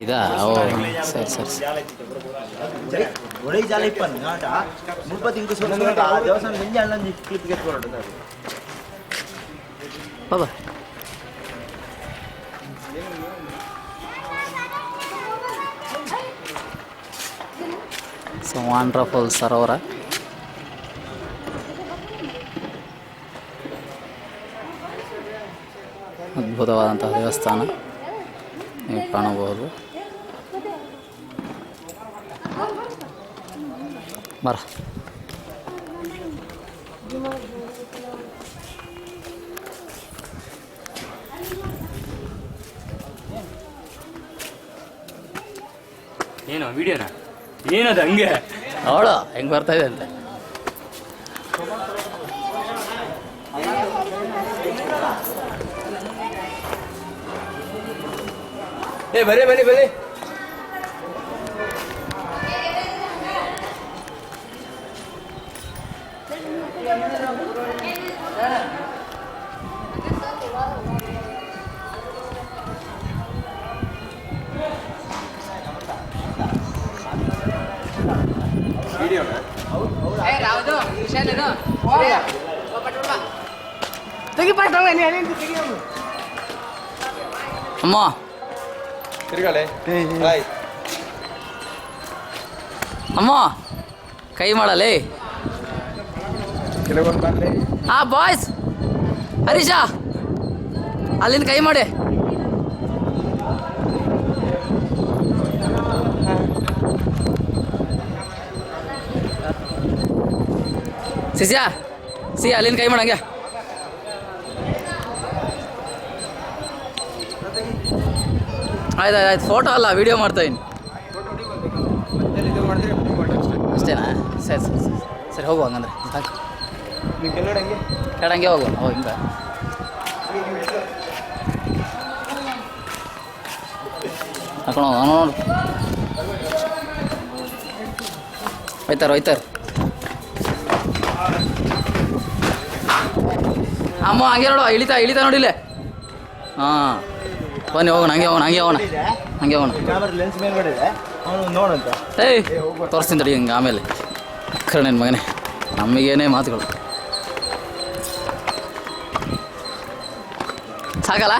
ಇದಾ ಓ ಸರಿ ಸರಿ ಒಳ್ಳೆ ಜಾಲ ಇಪ್ಪನ್ ಆಟ ಮುಪ್ಪತ್ತು ಇಂಕು ಸುಮ್ಮನೆ ದೇವಸ್ಥಾನ ಮೆಂಜಿ ಅಣ್ಣಂಜಿ ಕ್ಲಿಪ್ ಗೆತ್ಕೊಡೋದು ಬಾಬಾ ಸೊ ವಂಡರ್ಫುಲ್ ಸರೋವರ ಅದ್ಭುತವಾದಂತಹ ದೇವಸ್ಥಾನ ನೀವು ಕಾಣಬಹುದು. ಬರ ಏನೋ ವಿಡಿಯೋನ ಏನದು ಹಂಗೆ ಅವಳು ಹೆಂಗೆ ಬರ್ತಾ ಇದೆ ಅಂತ ಬರೀ ಬರೀ ಬರೀ ಅಮ್ಮ ಅಮ್ಮ ಕೈ ಮಾಡಲೇ ಹಾ ಬಾಯ್ಸ್ ಹರೀಶ ಅಲ್ಲಿಂದ ಕೈ ಮಾಡಿ ಸಿಸ್ಯಾ ಸಿ ಅಲ್ಲಿಂದ ಕೈ ಮಾಡಂಗೆ ಆಯ್ತು ಆಯ್ತು ಫೋಟೋ ಅಲ್ಲ ವಿಡಿಯೋ ಮಾಡ್ತಾಯಿನಿ ಅಷ್ಟೇನಾ ಸರಿ ಸರಿ ಸರಿ ಸರಿ ಹೋಗುವ ಹಂಗಂದ್ರೆ ಕೆಳಂಗೆ ಹೋಗುವ ಓ ಹಿಂಗೆ ಹಾಕೋಣ ನೋಡು ಹೋಯ್ತಾರ ಹೋಯ್ತಾರ ಅಮ್ಮ ಹಂಗೆ ನೋಡು ಇಳಿತಾ ಇಳಿತಾ ನೋಡಿಲ್ಲೇ ಹಾಂ ಬನ್ನಿ ಹೋಗೋಣ ಹಂಗೆ ಹೋಗೋಣ ಹಂಗೆ ಹೋಗೋಣ ಹಂಗೆ ಹೋಗೋಣ ಕ್ಯಾಮರಾ ಲೆನ್ಸ್ ಮೇಲ್ಗಡೆ ಇದೆ ಅವನು ನೋಡಂತ ಏಯ್ ತೋರಿಸ್ತೀನಿ ತಡಿ ಹಿಂಗೆ ಆಮೇಲೆ ಕರ್ಣನ ಮಗನೇ ನಮಗೇನೇ ಮಾತುಗಳು ಸಾಕಲ್ಲ